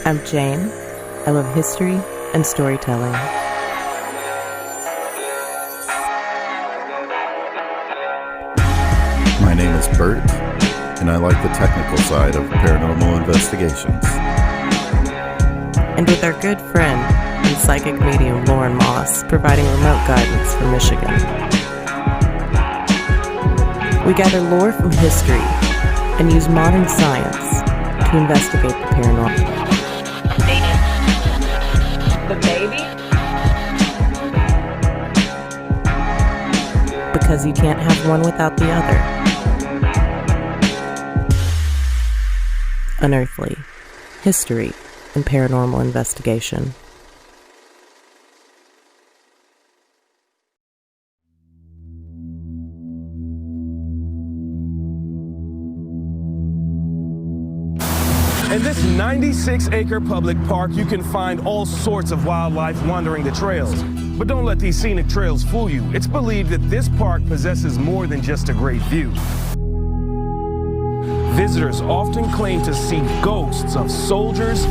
I'm Jane. I love history and storytelling. My name is Bert, and I like the technical side of paranormal investigations. And with our good friend and psychic medium Lauren Moss providing remote guidance from Michigan. We gather lore from history and use modern science to investigate the paranormal. The baby? Because you can't have one without the other. Unearthly, history, and paranormal investigation. In this 96-acre public park, you can find all sorts of wildlife wandering the trails. But don't let these scenic trails fool you. It's believed that this park possesses more than just a great view. Visitors often claim to see ghosts of soldiers,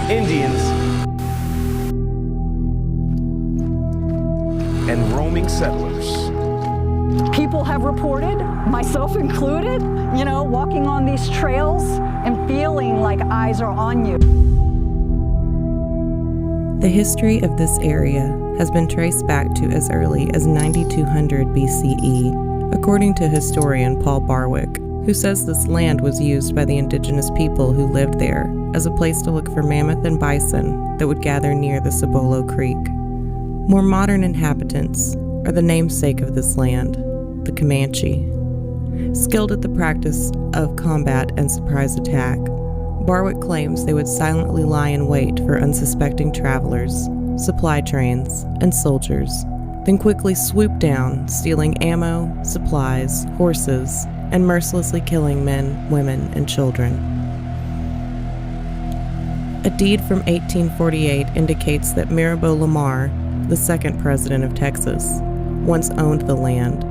Indians, and roaming settlers. People have reported, myself included, walking on these trails and feeling like eyes are on you. The history of this area has been traced back to as early as 9200 BCE, according to historian Paul Barwick, who says this land was used by the indigenous people who lived there as a place to look for mammoth and bison that would gather near the SIZZLE Creek. More modern inhabitants are the namesake of this land, the Comanche. Skilled at the practice of combat and surprise attack, Barwick claims they would silently lie in wait for unsuspecting travelers, supply trains, and soldiers, then quickly swoop down, stealing ammo, supplies, horses, and mercilessly killing men, women, and children. A deed from 1848 indicates that Mirabeau Lamar, the second president of Texas, once owned the land.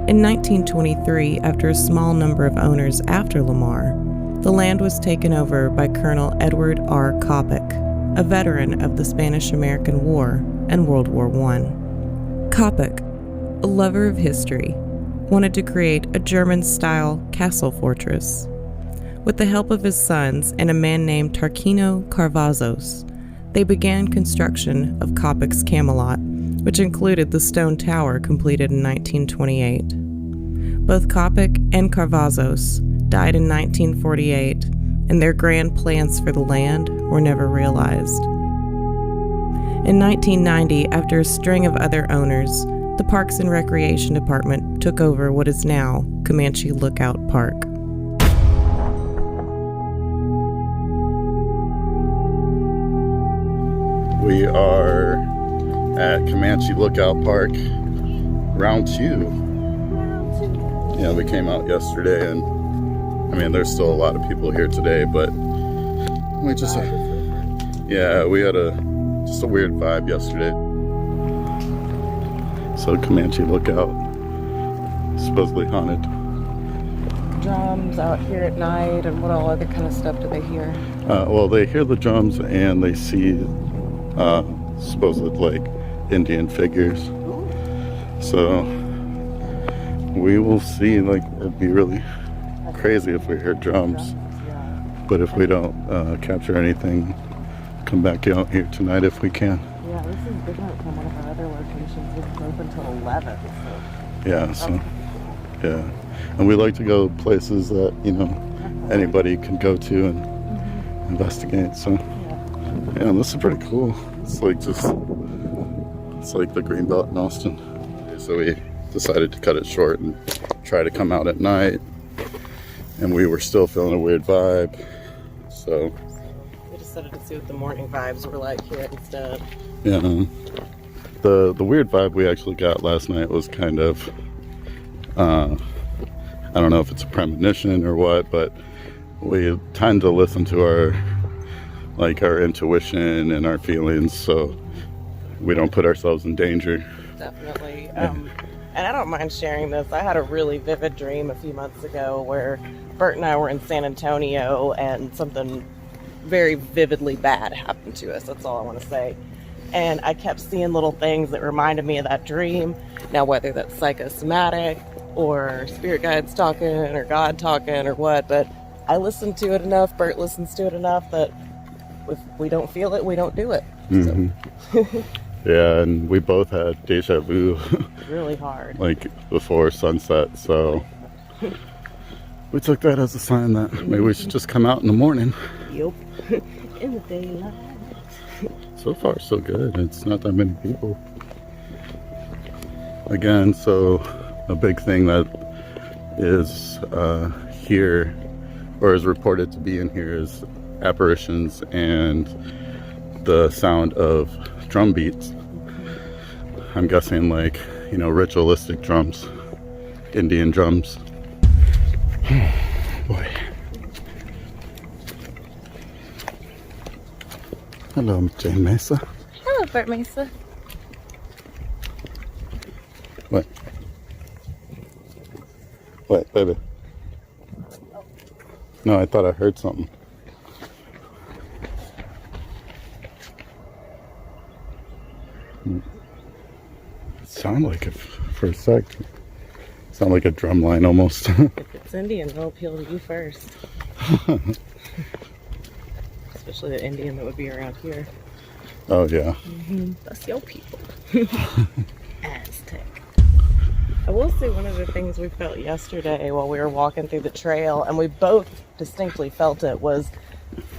In 1923, after a small number of owners after Lamar, the land was taken over by Colonel Edward R. Coppoc, a veteran of the Spanish-American War and World War I. Coppoc, a lover of history, wanted to create a German-style castle fortress. With the help of his sons and a man named Tarquino Carvazos, they began construction of Coppoc's Camelot, which included the stone tower completed in 1928. Both Coppoc and Carvazos died in 1948, and their grand plans for the land were never realized. In 1990, after a string of other owners, the Parks and Recreation Department took over what is now Comanche Lookout Park. We are at Comanche Lookout Park, round 2. Yeah, we came out yesterday, and there's still a lot of people here today, but we just, we had just a weird vibe yesterday. So Comanche Lookout, supposedly haunted. Drums out here at night, and what all other kind of stuff do they hear? Well, they hear the drums, and they see supposedly like Indian figures. So we will see. It'd be really crazy if we hear drums, but if we don't capture anything, come back out here tonight if we can. Yeah, this is different from one of our other locations. It's open till 11. So. Yeah, and we like to go places that anybody can go to and investigate. So yeah, this is pretty cool. It's like the Greenbelt in Austin. So we decided to cut it short and try to come out at night, and we were still feeling a weird vibe, so we decided to see what the morning vibes were like here instead. Yeah, the weird vibe we actually got last night was kind of I don't know if it's a premonition or what, but we tend to listen to our intuition and our feelings, so we don't put ourselves in danger. Definitely. And I don't mind sharing this. I had a really vivid dream a few months ago where Bert and I were in San Antonio and something very vividly bad happened to us. That's all I want to say. And I kept seeing little things that reminded me of that dream. Now, whether that's psychosomatic or spirit guides talking or God talking or what, but I listened to it enough, Bert listens to it enough that if we don't feel it, we don't do it. Mm-hmm. So. Yeah, and we both had deja vu. Really hard. Like before sunset, so we took that as a sign that maybe we should just come out in the morning. Yep. In the daylight. So far, so good. It's not that many people. Again, so a big thing that is here, or is reported to be in here, is apparitions and the sound of drum beats. I'm guessing, like, you know, ritualistic drums, Indian drums. Boy. Hello, Jane Mesa. Hello, Bert Mesa. What? What, baby? No, I thought I heard something. Sound like it for a sec. Sound like a drum line almost. If it's Indian, they'll appeal to you first. Especially the Indian that would be around here. Oh yeah. That's your people. Aztec. I will say one of the things we felt yesterday while we were walking through the trail, and we both distinctly felt it, was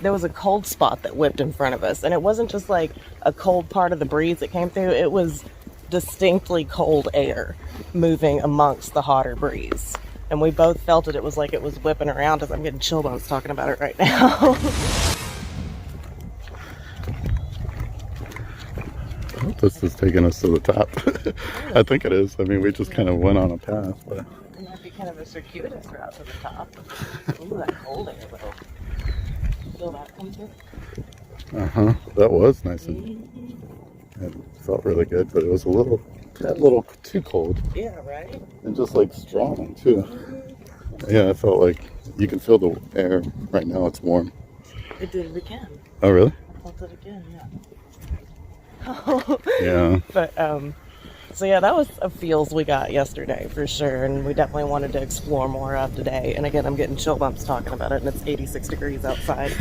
there was a cold spot that whipped in front of us. And it wasn't just like a cold part of the breeze that came through, it was distinctly cold air moving amongst the hotter breeze. And we both felt it. It was like it was whipping around us. I'm getting chill bumps talking about it right now. I hope this is taking us to the top. I think it is. I mean, we just kind of went on a path, but It might be kind of a circuitous route to the top. Ooh, that cold air though. Feel that come through? that was nice and it felt really good, but it was a little too cold. Yeah, right? And just like strong too. Yeah, I felt like you can feel the air right now. It's warm. It did it again. Oh really? I felt it again, yeah. Yeah. But so yeah, that was a feels we got yesterday for sure, and we definitely wanted to explore more of today. And again, I'm getting chill bumps talking about it, and it's 86 degrees outside.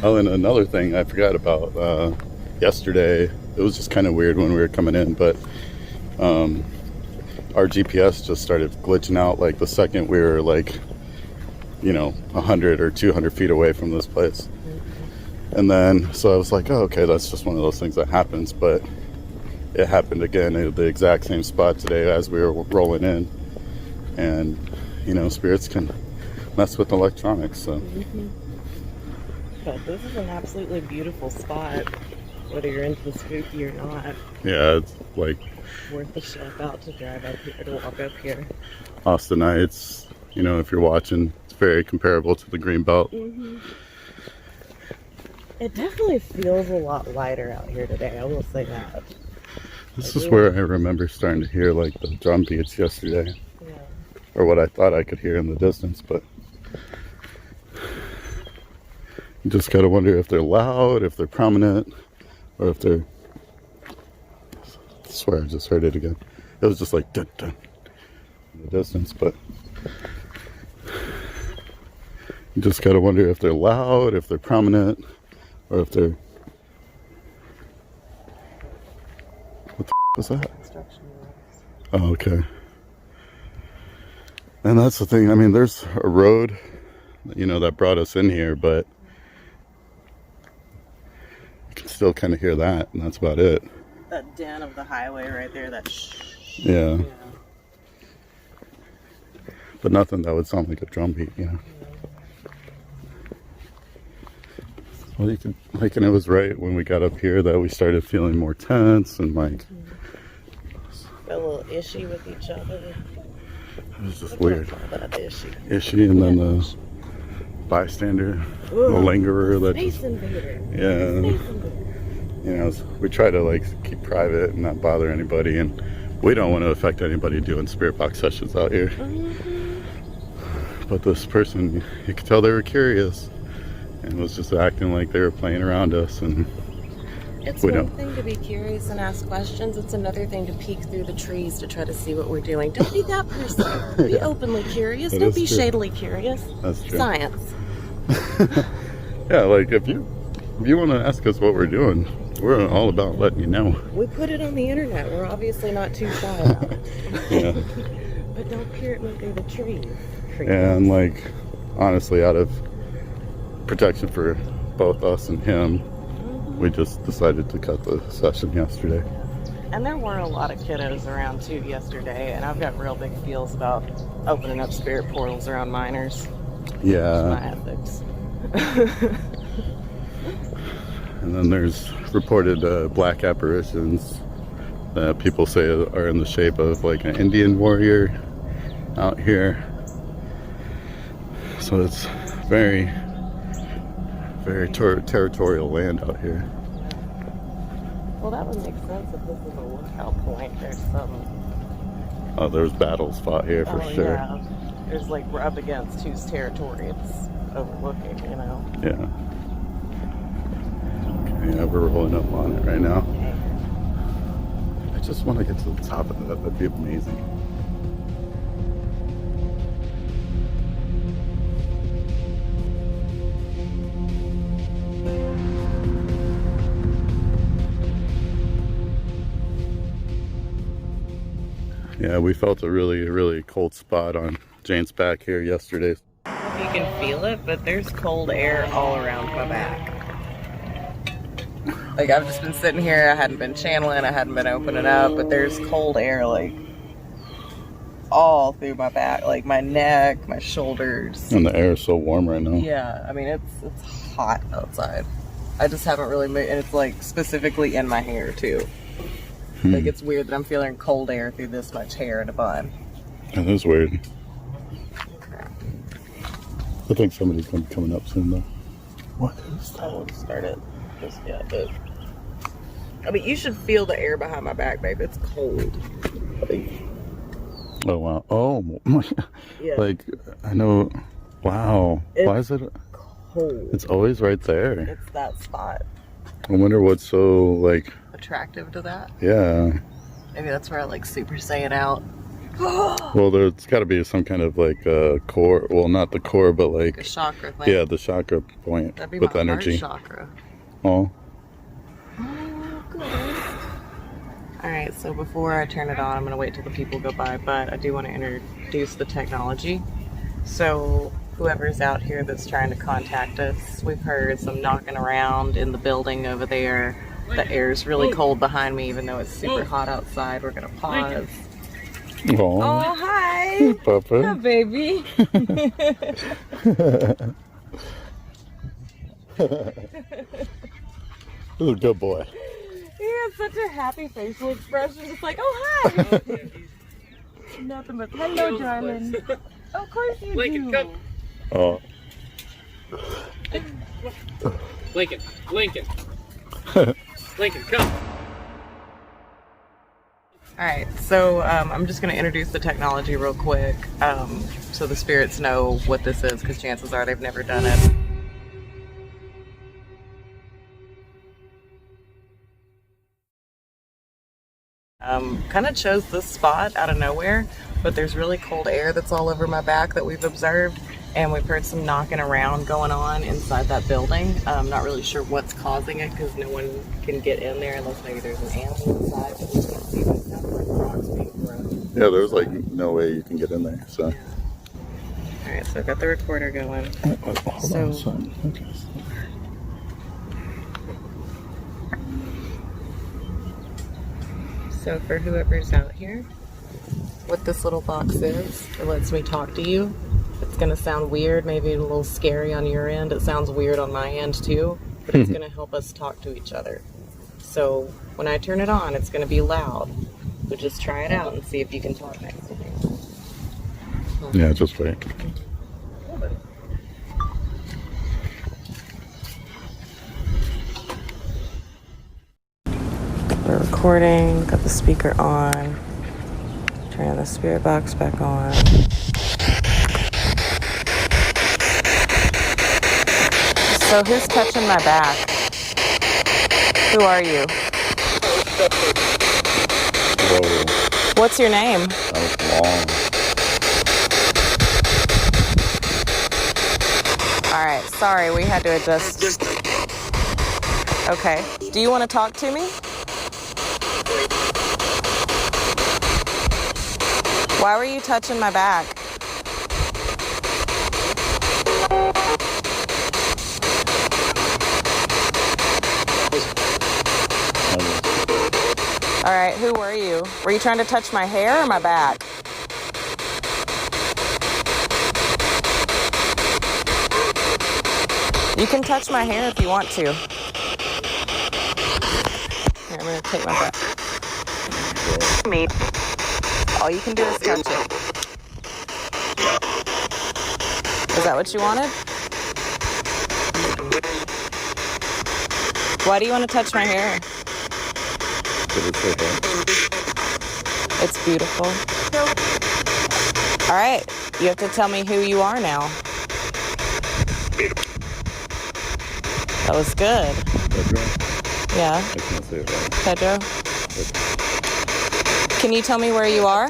Oh, and another thing I forgot about yesterday, it was just kind of weird when we were coming in, but our GPS just started glitching out like the second we were like, you know, 100 or 200 feet away from this place. And then, so I was like, oh, okay, that's just one of those things that happens. But it happened again at the exact same spot today as we were rolling in. And, you know, spirits can mess with electronics, so. But this is an absolutely beautiful spot, whether you're into the spooky or not. Yeah, it's like Worth the step out to drive up here, to walk up here. Austinites, you know, if you're watching, it's very comparable to the green belt. It definitely feels a lot lighter out here today, I will say that. This is where I remember starting to hear like the drum beats yesterday. Yeah. Or what I thought I could hear in the distance, but you just gotta wonder if they're loud, if they're prominent, or if they're... I swear I just heard it again. It was just like dun dun in the distance, but you just gotta wonder if they're loud, if they're prominent, or if they're... What the was that? Construction works. Oh, okay. And that's the thing. I mean, there's a road, you know, that brought us in here, but you can still kind of hear that, and that's about it. That den of the highway right there, that shh. Yeah. But nothing that would sound like a drum beat, you know. Well, you could, like, and it was right when we got up here that we started feeling more tense and like... Got a little ishy with each other. It was just weird. That ishy. Ishy, and then the bystander, the lingerer that Space just... invader. Yeah. Space invader. You know, we try to like keep private and not bother anybody, and we don't want to affect anybody doing spirit box sessions out here. But this person, you could tell they were curious and was just acting like they were playing around us. And it's one thing to be curious and ask questions. It's another thing to peek through the trees to try to see what we're doing. Don't be that person. Be openly curious. Don't be shadily curious. That's true. Science. Yeah, like if you want to ask us what we're doing, we're all about letting you know. We put it on the internet. We're obviously not too shy about it. Yeah. But don't peer at me through the trees. And like, honestly, out of protection for both us and him, we just decided to cut the session yesterday. And there were a lot of kiddos around too yesterday, and I've got real big feels about opening up spirit portals around minors. Yeah. My ethics. And then there's reported black apparitions that people say are in the shape of like an Indian warrior out here. So it's very, very territorial land out here. Well, that would make sense if this is a lookout point. There's some... Oh, there's battles fought here for sure. Yeah. There's like, we're up against whose territory it's overlooking, you know? Yeah. Okay, yeah, we're rolling up on it right now. I just want to get to the top of that. That'd be amazing. Yeah, we felt a really cold spot on Jane's back here yesterday. You can feel it, but there's cold air all around my back. Like, I've just been sitting here, I hadn't been channeling, I hadn't been opening up, but there's cold air, like, all through my back, like my neck, my shoulders. And the air is so warm right now. Yeah, I mean, it's hot outside. I just haven't really moved, and it's, like, specifically in my hair, too. Like, it's weird that I'm feeling cold air through this much hair in a bun. That is weird. I think somebody's going to be coming up soon, though. What is that? I won't start it just yet, but... I mean, you should feel the air behind my back, babe. It's cold. Oh, wow. Oh, Yeah. Like, I know... Wow. Why is it... Cold. It's always right there. It's that spot. I wonder what's so, like... Attractive to that? Yeah. Maybe that's where I, like, Super Saiyan out. Well, there's got to be some kind of, like, core... Well, not the core, but, like... A chakra thing. Yeah, the chakra point. That'd be with my energy. heart chakra. Oh. Oh, good. Alright, so before I turn it on, I'm going to wait till the people go by, but I do want to introduce the technology. So, whoever's out here that's trying to contact us, we've heard some knocking around in the building over there. The air's really cold behind me, even though it's super hot outside. We're going to pause. Oh, hi! Hey, Papa. Hi, baby. This is a good boy. He has such a happy facial expression. It's like, oh, hi! Nothing but, hello, darling. Of course you Lincoln, do. come. Oh. Lincoln, Lincoln, come. Alright, so I'm just going to introduce the technology real quick so the spirits know what this is, because chances are they've never done it. Kind of chose this spot out of nowhere, but there's really cold air that's all over my back that we've observed, and we've heard some knocking around going on inside that building. I'm not really sure what's causing it because no one can get in there unless maybe there's an animal inside, but we can't see, but it sounds like rocks being thrown. Yeah, there's like no way you can get in there, so. Alright, so I've got the recorder going. Hold on, son. Okay. So for whoever's out here, what this little box is, it lets me talk to you. It's going to sound weird, maybe a little scary on your end. It sounds weird on my end too, but it's going to help us talk to each other. So when I turn it on, it's going to be loud. So just try it out and see if you can talk next to me. Yeah, just wait. We're recording, got the speaker on. Turn the spirit box back on. So who's touching my back? Who are you? Whoa, What's your name? that was long. All right, sorry, we had to adjust. Okay. Do you want to talk to me? Why were you touching my back? All right, who were you? Were you trying to touch my hair or my back? You can touch my hair if you want to. Here, I'm gonna take my back. Me. All you can do is touch it. Is that what you wanted? Why do you want to touch my hair? It's beautiful. All right, you have to tell me who you are now. That was good. Pedro? Yeah. I can't say it right. Pedro? Can you tell me where you are?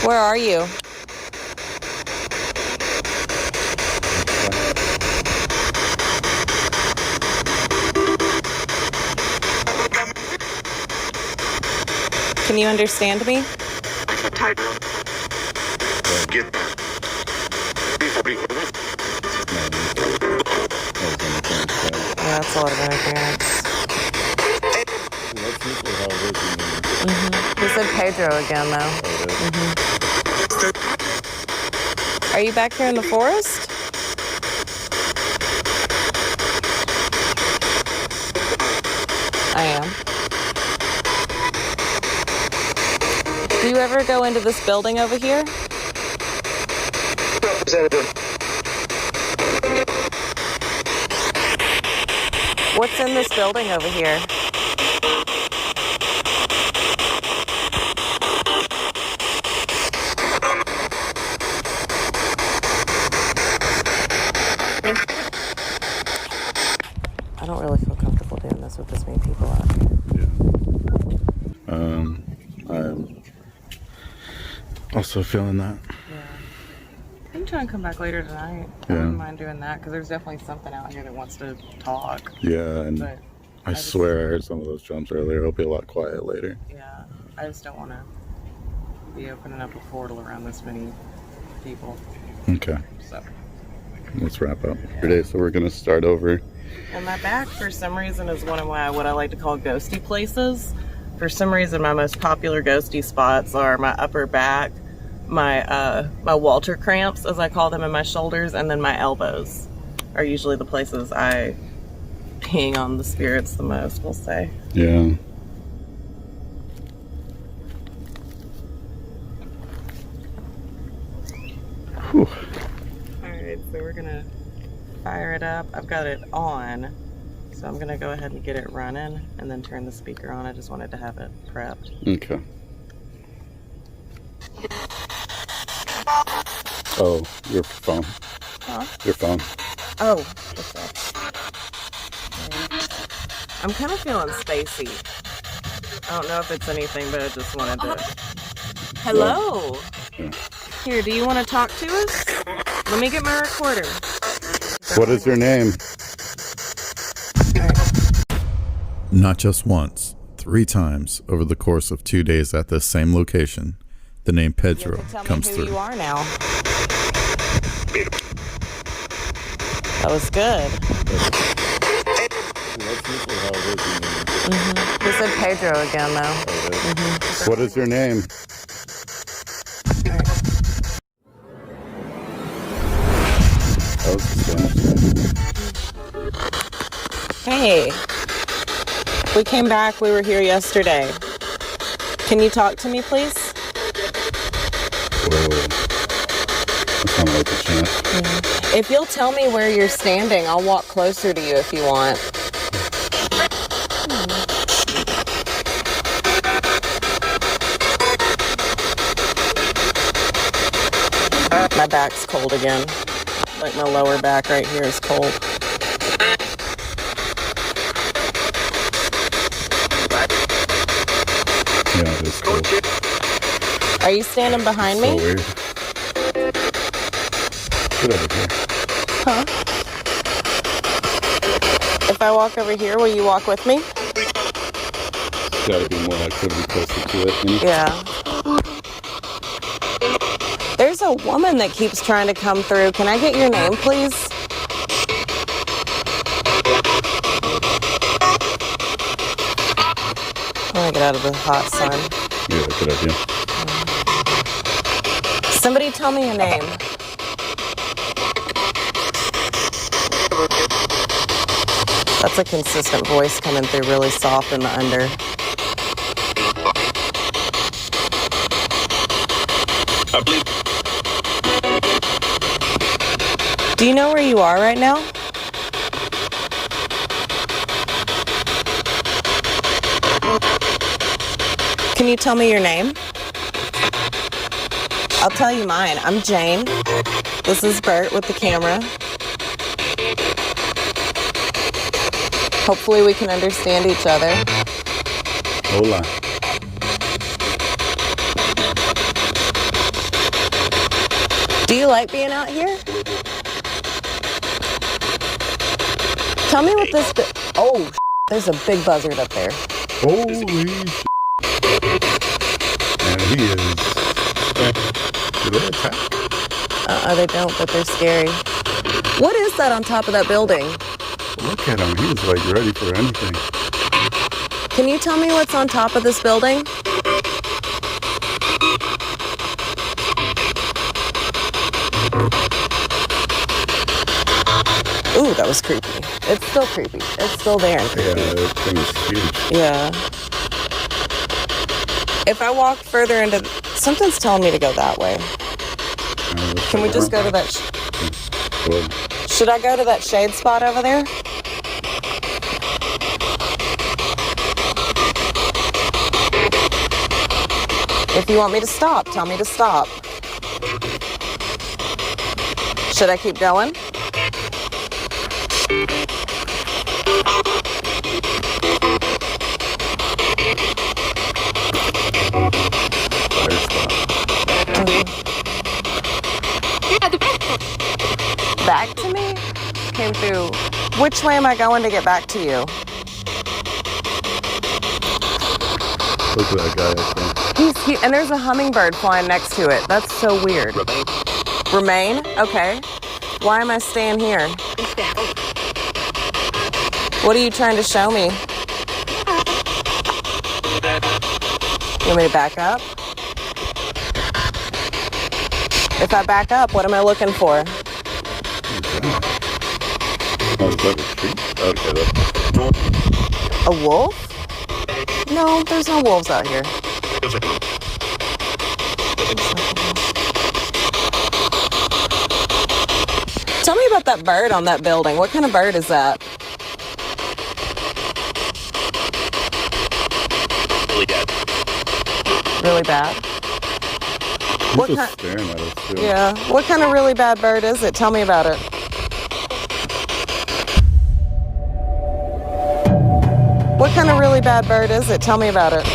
Where are you? Can you understand me? Yeah, that's a lot of interference. He said Pedro again, though. Are you back here in the forest? I am. Do you ever go into this building over here? What's in this building over here? I don't really feel comfortable doing this with this many people out here. Yeah. I'm also feeling that. Yeah. I can try and come back later tonight. I wouldn't mind doing that because there's definitely something out here that wants to talk. Yeah, and But I swear I heard some of those jumps earlier. It'll be a lot quiet later. yeah, I just don't want to be opening up a portal around this many people. Okay, So, let's wrap up today. So we're gonna start over. and my back, for some reason, is one of my what I like to call ghosty places. For some reason, my most popular ghosty spots are my upper back, my Walter cramps, as I call them, in my shoulders, and then my elbows are usually the places I ping on the spirits the most, we'll say. Yeah. Whew. Alright, so we're gonna fire it up. I've got it on, so I'm gonna go ahead and get it running and then turn the speaker on. I just wanted to have it prepped. Okay. Oh, your phone. Huh? Your phone. Oh, what's that? I'm kind of feeling spacey. I don't know if it's anything, but I just wanted to... Hello? Yeah. Here, do you want to talk to us? Let me get my recorder. What is your name? Not just once, 3 times over the course of 2 days at this same location, the name Pedro You have to tell comes me who through. you are now. That was good. He said Pedro again, though. What is your name? That was the Spanish name. Hey. We came back. We were here yesterday. Can you talk to me, please? Whoa. That sounded like a chant. If you'll tell me where you're standing, I'll walk closer to you if you want. back's cold again. Like my lower back right here is cold. Yeah, it is cool. Are you standing behind me? So weird. Get over here. Huh? If I walk over here, will you walk with me? Gotta be more activity closer to it. You know? Yeah. There's a woman that keeps trying to come through. Can I get your name, please? I want to get out of the hot sun. Yeah, good idea. Somebody tell me your name. That's a consistent voice coming through really soft in the under. Do you know where you are right now? Can you tell me your name? I'll tell you mine. I'm Jane. This is Bert with the camera. Hopefully we can understand each other. Hola. Do you like being out here? Tell me what this... Oh, there's a big buzzard up there. Holy shit. And he is... Do they attack? They don't, but they're scary. What is that on top of that building? Look at him. He's like ready for anything. Can you tell me what's on top of this building? Ooh, that was creepy. It's still creepy. It's still there and creepy. Yeah, that thing is huge. Yeah. If I walk further into... Something's telling me to go that way. Can we just go to that... Should I go to that shade spot over there? If you want me to stop, tell me to stop. Should I keep going? Back to me? Came through. Which way am I going to get back to you? Look at that guy up there. He's cute. And there's a hummingbird flying next to it. That's so weird. Remain? Okay. Why am I staying here? What are you trying to show me? You want me to back up? If I back up, what am I looking for? Oh, is that a tree? Okay, A wolf? No, there's no wolves out here. Tell me about that bird on that building. What kind of bird is that? Really bad. He's just staring at us, too. Yeah. What kind of really bad bird is it? Tell me about it. What kind of really bad bird is it? Tell me about it.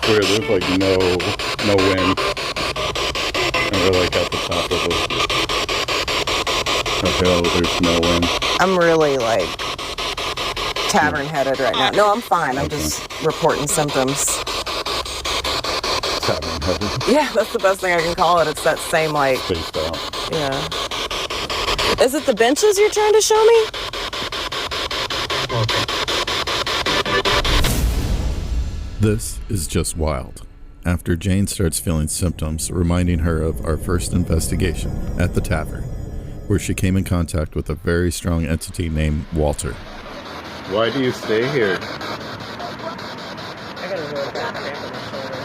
Where there's like no wind. And we're like at the top of a hill, there's no wind. I'm really like tavern headed right now. No, I'm fine. I'm just reporting symptoms. Tavern headed. Yeah, that's the best thing I can call it. It's that same like, Spaced out. yeah. Is it the benches you're trying to show me? This is just wild. After Jane starts feeling symptoms reminding her of our first investigation at the tavern, where she came in contact with a very strong entity named Walter. Why do you stay here? I got a really bad cramp in my shoulder.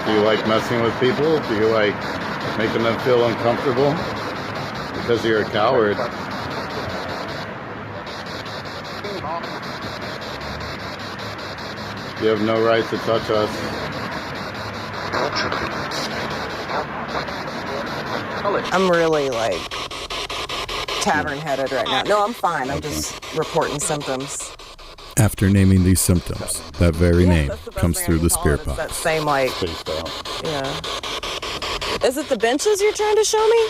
Do you like messing with people? Do you like making them feel uncomfortable? Because you're a coward. You have no right to touch us. I'm really like tavern headed right now. No, I'm fine. I'm just reporting symptoms. After naming these symptoms, that very name That's the best comes way I through can the call spirit it. It's that box. same like, Spaced out. yeah. Is it the benches you're trying to show me?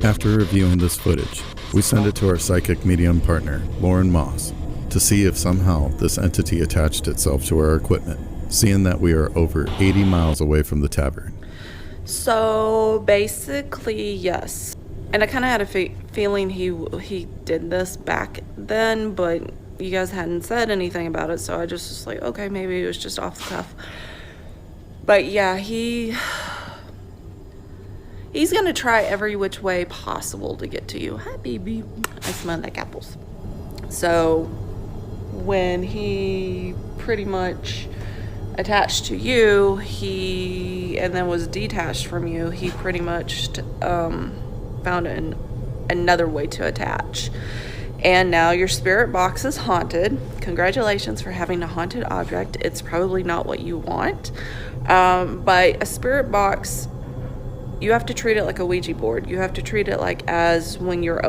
After reviewing this footage, we send it to our psychic medium partner, Lauren Moss, to see if somehow this entity attached itself to our equipment, seeing that we are over 80 miles away from the tavern. So basically, yes. And I kind of had a feeling he did this back then, but you guys hadn't said anything about it, so I just was like, okay, maybe it was just off the cuff. But yeah, he's gonna try every which way possible to get to you. Hi, baby. I smell like apples. So when he pretty much attached to you, and then was detached from you, he pretty much found another way to attach. And now your spirit box is haunted. Congratulations for having a haunted object. It's probably not what you want. But a spirit box, you have to treat it like a Ouija board. You have to treat it like as when you're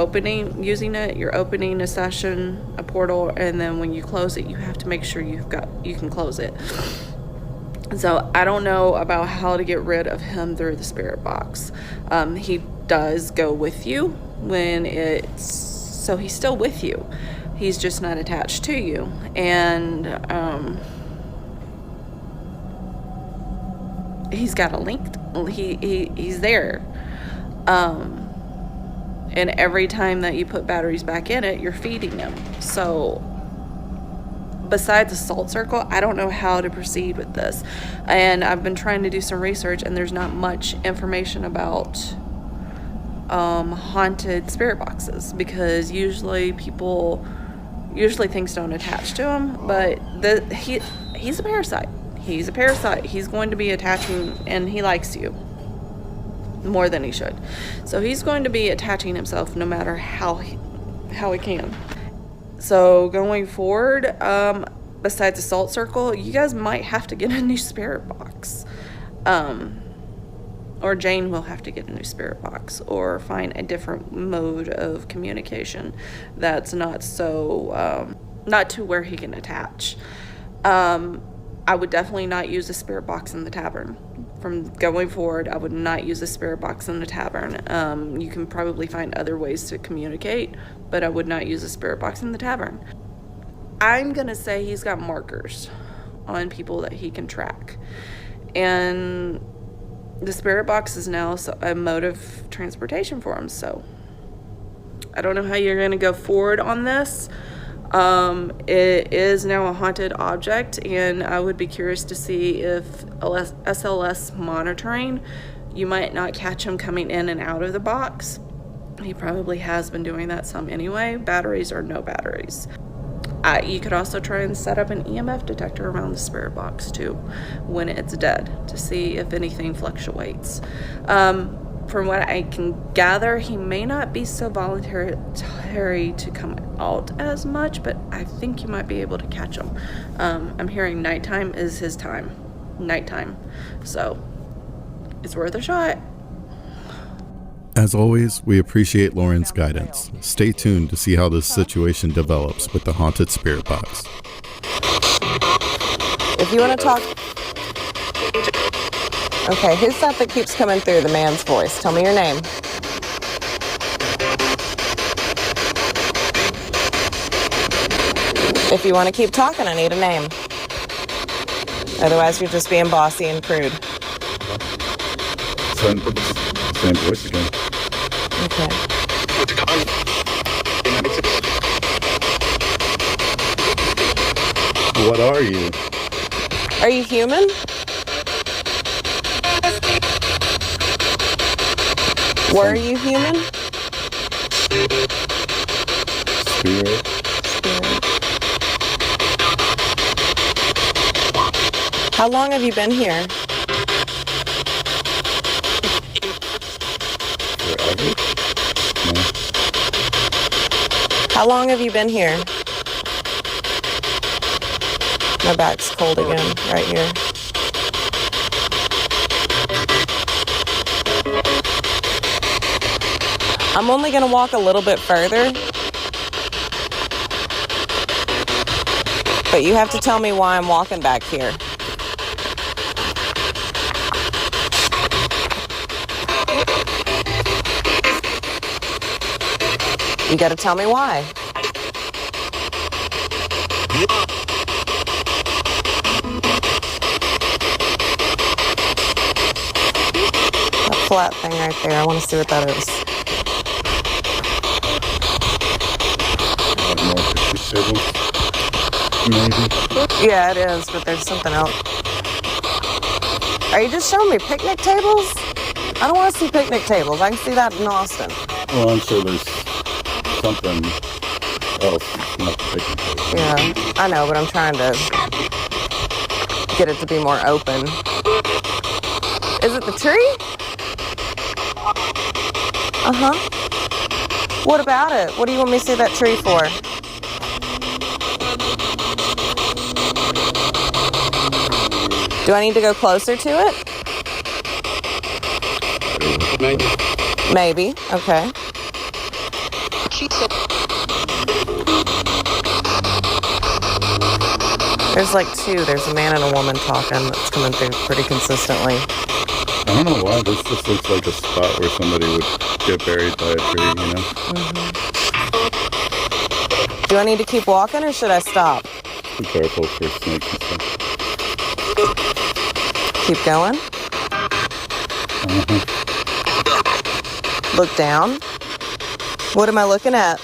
using it, you're opening a session, a portal, and then when you close it, you have to make sure you can close it. So I don't know about how to get rid of him through the spirit box. He does go with you so he's still with you. He's just not attached to you. And he's got a link. He's there. And every time that you put batteries back in it, you're feeding him. So besides the salt circle, I don't know how to proceed with this. And I've been trying to do some research, and there's not much information about haunted spirit boxes, because usually things don't attach to him. But he's a parasite. He's a parasite. He's going to be attaching, and he likes you more than he should. So he's going to be attaching himself no matter how he can. So going forward, besides the salt circle, you guys might have to get a new spirit box. Or Jane will have to get a new spirit box, or find a different mode of communication that's not so, not to where he can attach. I would definitely not use a spirit box in the tavern. From going forward, I would not use a spirit box in the tavern. You can probably find other ways to communicate, but I would not use a spirit box in the tavern. I'm gonna say he's got markers on people that he can track. And the spirit box is now a mode of transportation for him, so I don't know how you're gonna go forward on this. It is now a haunted object, and I would be curious to see if SLS monitoring, you might not catch him coming in and out of the box. He probably has been doing that some anyway, batteries or no batteries. You could also try and set up an EMF detector around the spirit box too when it's dead, to see if anything fluctuates. From what I can gather, he may not be so voluntary to come out as much, but I think you might be able to catch him. I'm hearing nighttime is his time. Nighttime. So it's worth a shot. As always, we appreciate Lauren's guidance. Stay tuned to see how this situation develops with the haunted spirit box. If you want to talk... Okay, who's that keeps coming through, the man's voice? Tell me your name. If you want to keep talking, I need a name. Otherwise, you're just being bossy and crude. Same voice again. Okay. What are you? Are you human? Were you human? Spirit. How long have you been here? Forever? No. How long have you been here? My back's cold again, right here. I'm only gonna walk a little bit further. But you have to tell me why I'm walking back here. You gotta tell me why. That flat thing right there, I wanna see what that is. More picture tables? Maybe. Yeah, it is, but there's something else. Are you just showing me picnic tables? I don't want to see picnic tables. I can see that in Austin. Well, I'm sure there's something else, not the picnic table. Yeah, I know, but I'm trying to get it to be more open. Is it the tree? Uh-huh. What about it? What do you want me to see that tree for? Do I need to go closer to it? Maybe. Okay. There's like two. There's a man and a woman talking that's coming through pretty consistently. I don't know why, this just looks like a spot where somebody would get buried by a tree, you know? Mm-hmm. Do I need to keep walking or should I stop? Be careful for snakes and stuff. Keep going? Uh-huh. Look down? What am I looking at?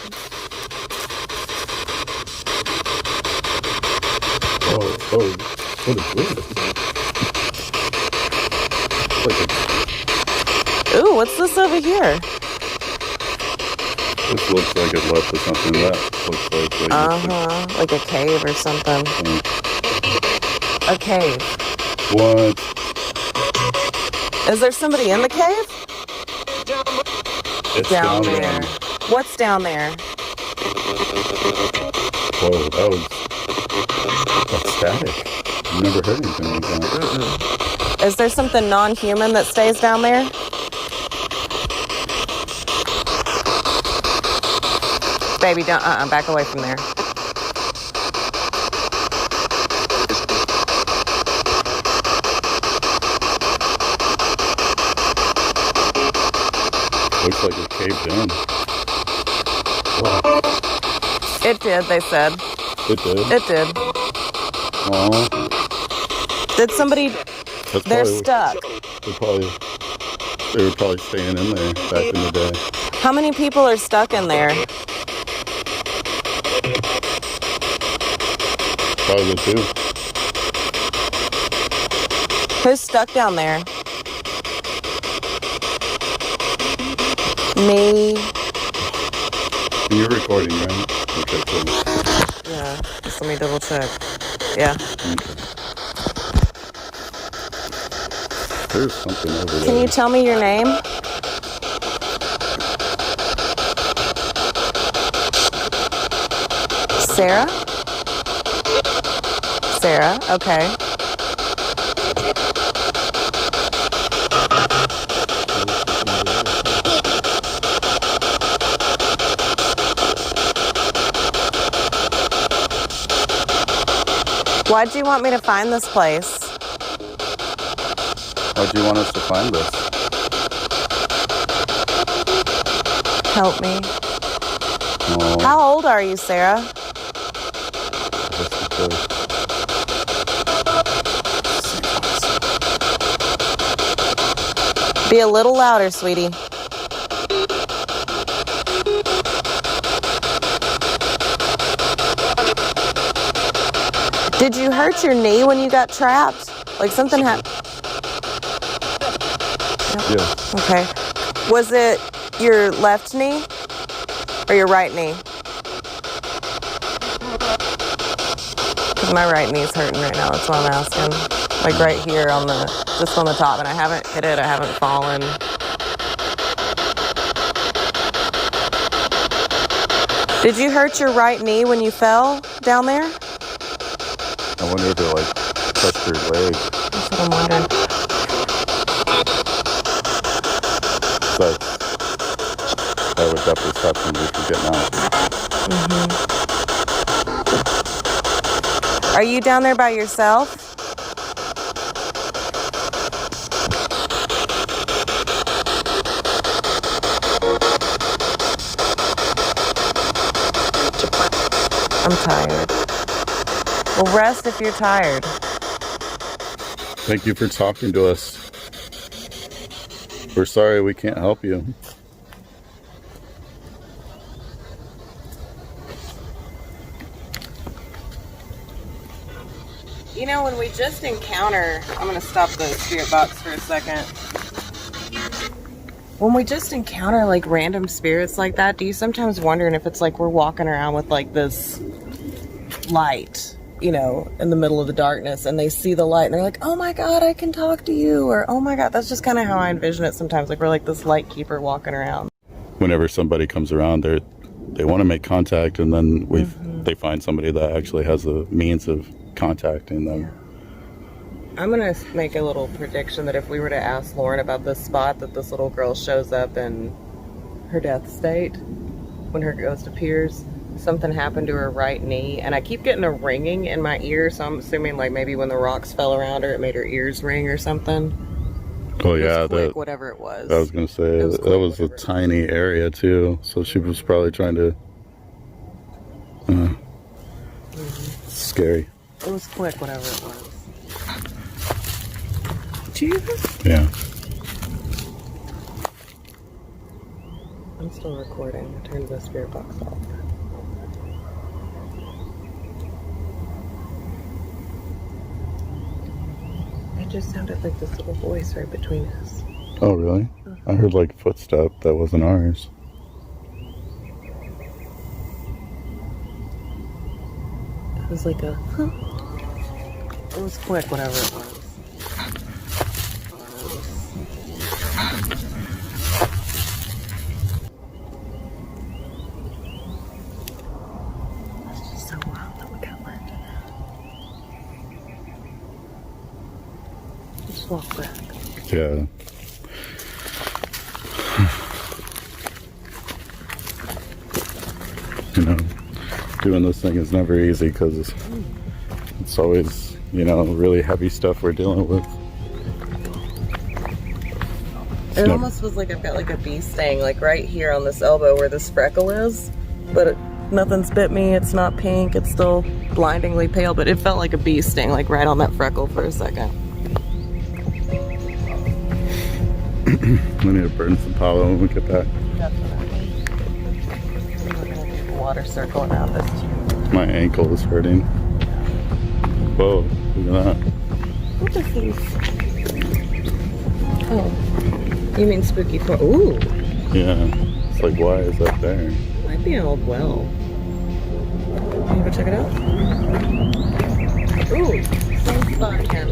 Oh, what is this? Ooh, what's this over here? This looks like it left with something that looks like Like a cave or something. A cave. What? Is there somebody in the cave? It's down there. What's down there? Whoa, that's static. I've never heard anything like that. Is there something non-human that stays down there? Baby, don't, back away from there. Looks like it caved in. Wow. It did, they said. It did? It did. Aw. Did somebody... They're stuck. They were probably staying in there back in the day. How many people are stuck in there? Probably the two. Who's stuck down there? Me. You're recording, right? Okay, cool. Yeah, just let me double check. Yeah. Okay. There's something over there. Can you tell me your name? Sarah? Sarah, okay. Why'd you want me to find this place? Why'd you want us to find this? Help me. Oh, How old are you, Sarah? Be a little louder, sweetie. Did you hurt your knee when you got trapped? Like something happened? Yeah. Okay. Was it your left knee or your right knee? Because my right knee's hurting right now. That's what I'm asking. Like right here on the, just on the top. And I haven't hit it. I haven't fallen. Did you hurt your right knee when you fell down there? I wonder if it like touched your leg. That's what I'm wondering. That would definitely stop somebody from getting out. Are you down there by yourself? I'm tired. Well, rest if you're tired. Thank you for talking to us. We're sorry we can't help you. You know, when we just encounter, I'm going to stop the spirit box for a second. When we just encounter like random spirits like that, do you sometimes wonder if it's like we're walking around with like this light, you know, in the middle of the darkness, and they see the light and they're like, oh my God, I can talk to you, or oh my God. That's just kind of how I envision it sometimes, like we're like this light keeper walking around. Whenever somebody comes around, they want to make contact, and then they find somebody that actually has the means of contacting them. I'm gonna make a little prediction that if we were to ask Lauren about this spot that this little girl shows up in her death state, when her ghost appears, something happened to her right knee, and I keep getting a ringing in my ear, so I'm assuming like maybe when the rocks fell around her, it made her ears ring or something. Oh yeah, quick, whatever it was. I was gonna say that was a tiny area too, so she was probably trying to. Scary. It was quick, whatever it was. Did you hear this? Yeah. I'm still recording. I turned the spirit box off. It just sounded like this little voice right between us. Oh, really? I heard like a footstep that wasn't ours. It was like a, huh? It was quick, whatever it was. It's just so wild that we got land in that. Just walk back. Yeah. You know, doing this thing is never easy because it's always, you know, really heavy stuff we're dealing with. It almost was like I've got like a bee sting, like right here on this elbow where this freckle is, but nothing's bit me. It's not pink. It's still blindingly pale, but it felt like a bee sting, like right on that freckle for a second. We need to burn some pollen when we get back. Definitely. We're gonna do a water circle around this too. My ankle is hurting. Whoa, look at that. What is this? Oh, you mean spooky for? Ooh. Yeah, it's like, why is that there? Might be an old well. Wanna go check it out? Ooh, same spot again.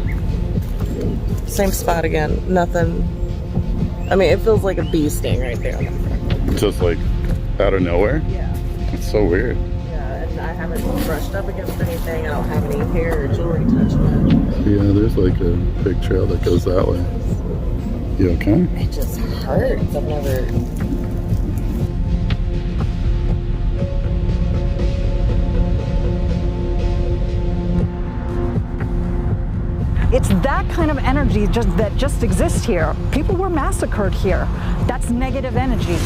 Same spot again. Nothing. I mean, it feels like a bee sting right there on the front. Just like out of nowhere? Yeah. It's so weird. Yeah, and I haven't brushed up against anything. I don't have any hair or jewelry touching it. Yeah, there's like a big trail that goes that way. You okay? It just hurts. I've never... It's that kind of energy that just exists here. People were massacred here. That's negative energy.